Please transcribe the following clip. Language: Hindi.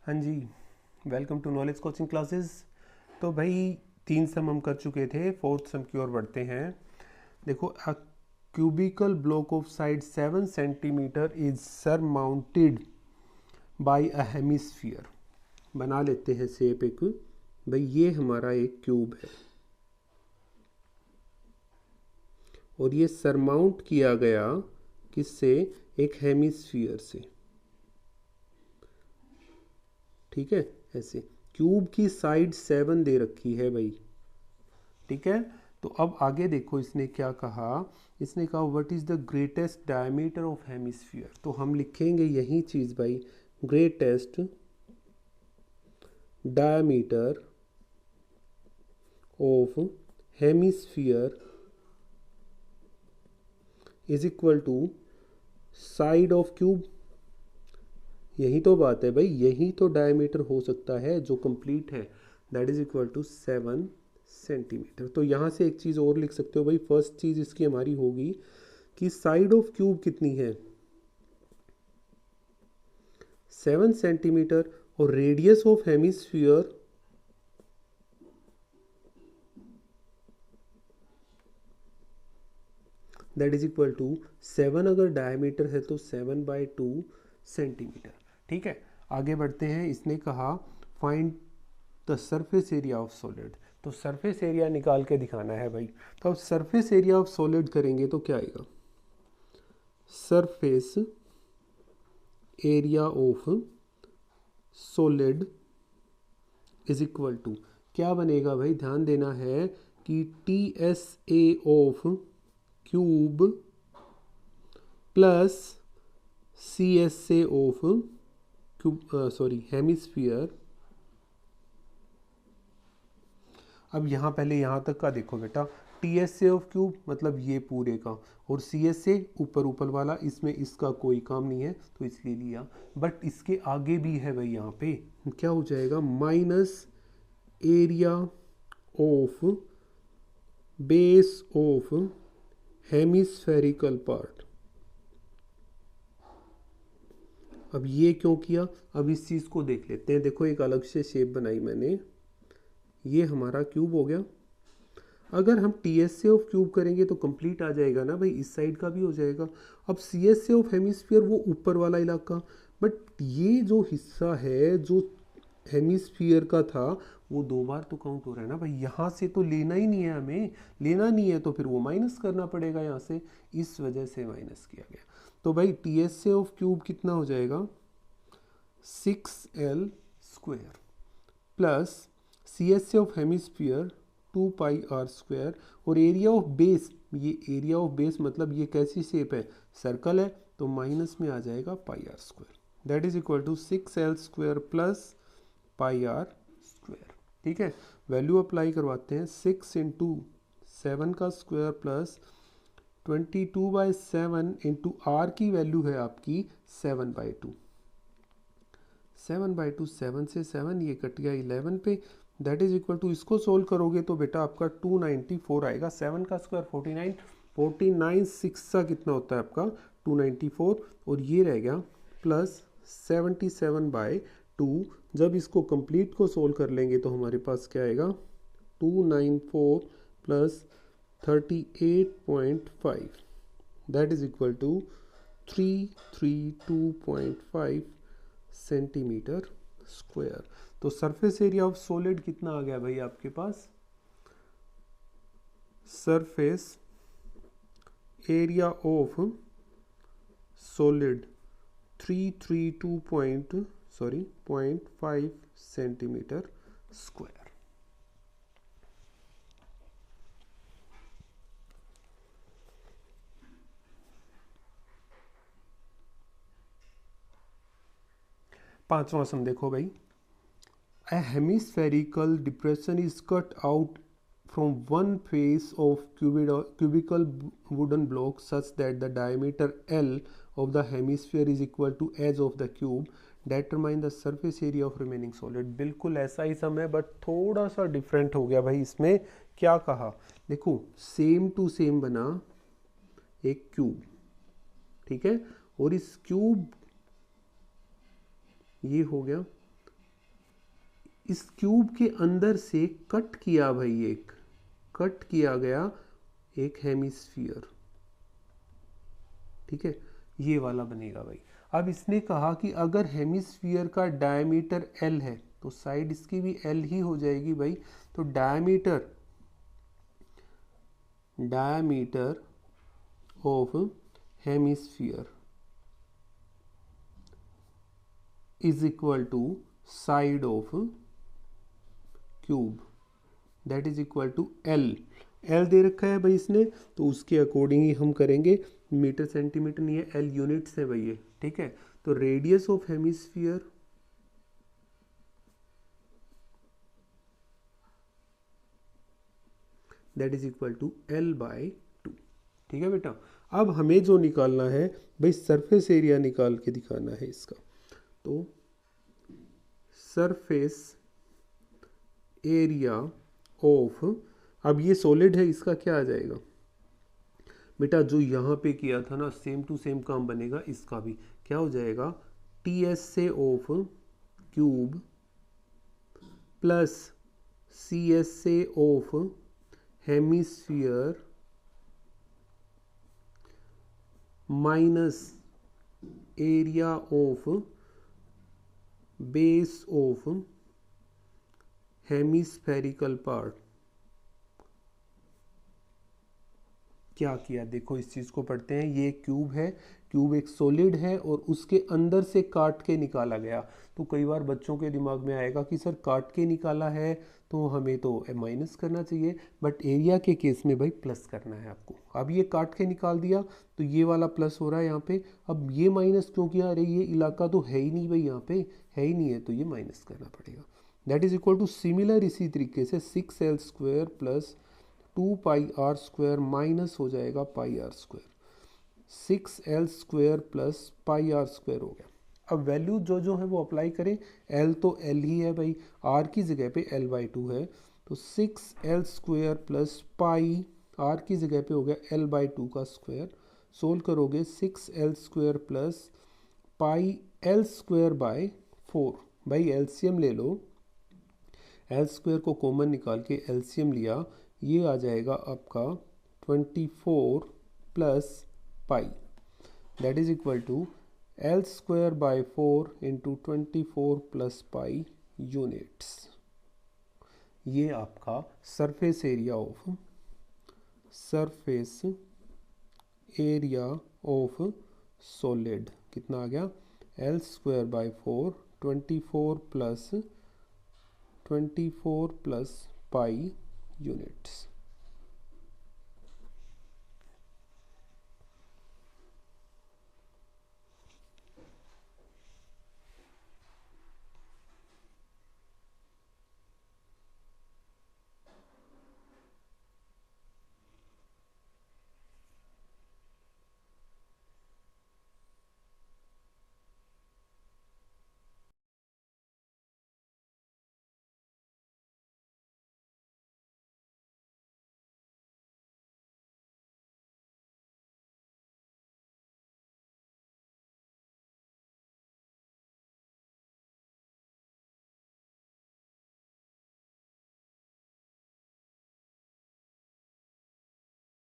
हाँ जी, welcome to knowledge coaching classes. तो भाई 3 सम हम कर चुके थे, 4th सम की ओर बढ़ते हैं। देखो, a cubical block of side 7 centimetre is surmounted by a hemisphere. बना लेते हैं शेप एक। भाई ये हमारा एक क्यूब है और ये सरमाउंट किया गया किससे? एक हेमिस्फीयर से। ठीक है, ऐसे क्यूब की साइड 7 दे रखी है भाई। ठीक है, तो अब आगे देखो इसने क्या कहा। इसने कहा what is the greatest diameter of hemisphere. तो हम लिखेंगे यही चीज भाई, greatest diameter of hemisphere is equal to side of cube. यही तो बात है भाई, यही तो डायमीटर हो सकता है जो कंप्लीट है, that is equal to 7 centimetre. तो यहाँ से एक चीज़ और लिख सकते हो भाई, फर्स्ट चीज़ इसकी हमारी होगी कि साइड ऑफ क्यूब कितनी है? 7 सेंटीमीटर, और radius of hemisphere that is equal to 7। अगर डायमीटर है तो 7/2 सेंटीमीटर। ठीक है, आगे बढ़ते हैं। इसने कहा find the surface area of solid. तो सरफेस एरिया निकाल के दिखाना है भाई। तो अब सरफेस एरिया ऑफ सॉलिड करेंगे तो क्या आएगा? Surface area of solid is equal to क्या बनेगा भाई? ध्यान देना है कि TSA of cube plus CSA of cube, sorry, hemisphere. अब यहाँ पहले यहाँ तक का देखो बेटा, TSA ऑफ क्यूब मतलब ये पूरे का, और CSA ऊपर ऊपर वाला, इसमें इसका कोई काम नहीं है तो इसलिए लिया। बट इसके आगे भी है भाई, यहाँ पे क्या हो जाएगा? Minus area of base of hemispherical part. अब ये क्यों किया? अब इस चीज़ को देख लेते हैं। देखो, एक अलग से शेप बनाई मैंने, ये हमारा क्यूब हो गया। अगर हम TSA ऑफ क्यूब करेंगे तो कंप्लीट आ जाएगा ना भाई, इस साइड का भी हो जाएगा। अब CSA ऑफ हेमिस्फीयर वो ऊपर वाला इलाका, बट ये जो हिस्सा है जो हेमिस्फीयर का था वो 2 बार तो काउंट हो रहा है ना भाई। यहाँ से तो लेना ही नहीं है, हमें लेना नहीं है तो फिर वो माइनस करना पड़ेगा यहाँ से, इस वजह से माइनस किया गया। तो भाई TSA ऑफ क्यूब कितना हो जाएगा? 6L square plus CSA of hemisphere 2πr²। और एरिया ऑफ बेस, ये एरिया ऑफ बेस मतलब ये कैसी शेप है? सर्कल है, तो माइनस में आ जाएगा πr²। That is equal to 6L square plus πr²। ठीक है, वैल्यू अप्लाई करवाते हैं। 6 इंटू 7 का स्क्वायर प्लस 22/7 इंटू आर की वैल्यू है आपकी 7/2। 7/2, 7 से 7 ये कट गया 11 पे, दैट इज इक्वल टू, इसको सोल्व करोगे तो बेटा आपका 294 आएगा। 7 का स्क्वायर 49, 49 6 का कितना होता है आपका? 294, और ये रह गया प्लस 77/2। जब इसको कंप्लीट को सोल्व कर लेंगे तो हमारे पास क्या आएगा? 294 plus 38.5 that is equal to 332.5 centimetre square. तो सरफेस एरिया ऑफ सॉलिड कितना आ गया भाई आपके पास? Surface area of solid 0.5 centimetre square. पांचवा सम देखो भाई, a hemispherical depression is cut out from one face of cubical wooden block such that the diameter L of the hemisphere is equal to edge of the cube. Determine the surface area of remaining solid। बिल्कुल ऐसा ही सम है बट थोड़ा सा डिफरेंट हो गया भाई। इसमें क्या कहा? देखो, सेम टू सेम बना एक क्यूब, ठीक है, और इस क्यूब, ये हो गया इस क्यूब के अंदर से कट किया भाई, एक कट किया गया एक हेमिस्फीयर, ठीक है, ये वाला बनेगा भाई। अब इसने कहा कि अगर हेमिस्फीयर का डायमीटर एल है तो साइड इसकी भी एल ही हो जाएगी भाई। तो diameter of hemisphere is equal to side of cube, that is equal to L. L दे रखा है भाई इसने, तो उसके अकॉर्डिंग ही हम करेंगे। मीटर सेंटीमीटर नहीं है, एल यूनिट्स है भाई ये, ठीक है। तो radius of hemisphere that is equal to L by 2, ठीक है बेटा। अब हमें जो निकालना है भाई, सरफेस एरिया निकाल के दिखाना है इसका। तो सरफेस एरिया ऑफ, अब ये सॉलिड है, इसका क्या आ जाएगा बेटा, जो यहाँ पे किया था ना सेम टू सेम काम बनेगा इसका भी। क्या हो जाएगा, टी एस से of cube plus C S से of hemisphere minus area of base of hemispherical part. क्या किया देखो, इस चीज़ को पढ़ते हैं। ये क्यूब है, क्यूब एक सॉलिड है और उसके अंदर से काट के निकाला गया। तो कई बार बच्चों के दिमाग में आएगा कि सर काट के निकाला है तो हमें तो माइनस करना चाहिए, बट एरिया के केस में भाई प्लस करना है आपको। अब ये काट के निकाल दिया तो ये वाला प्लस हो रहा है यहाँ पे। अब ये माइनस क्यों किया, अरे ये इलाका तो है ही नहीं भाई, यहाँ पे है ही नहीं है, तो ये माइनस करना पड़ेगा। That is equal to similar, इसी तरीके से 6l square plus 2πr square minus हो जाएगा pi R square, 6l square plus pi R square हो गया। अब वैल्यू जो जो है वो अप्लाई करें। l तो l ही है भाई, r की जगह पे l/2 है, तो 6l स्क्वायर प्लस पाई, r की जगह पे हो गया l/2 का स्क्वायर। सोल्व करोगे 6l square plus pi l square by 4, भाई एलसीएम ले लो, l स्क्वायर को कॉमन निकाल के एलसीएम लिया, ये आ जाएगा आपका 24 plus pi, that is equal to l square by 4 into 24 plus pi units. ये आपका सरफेस एरिया ऑफ सॉलिड कितना आ गया, l square by 4 24 plus pi units.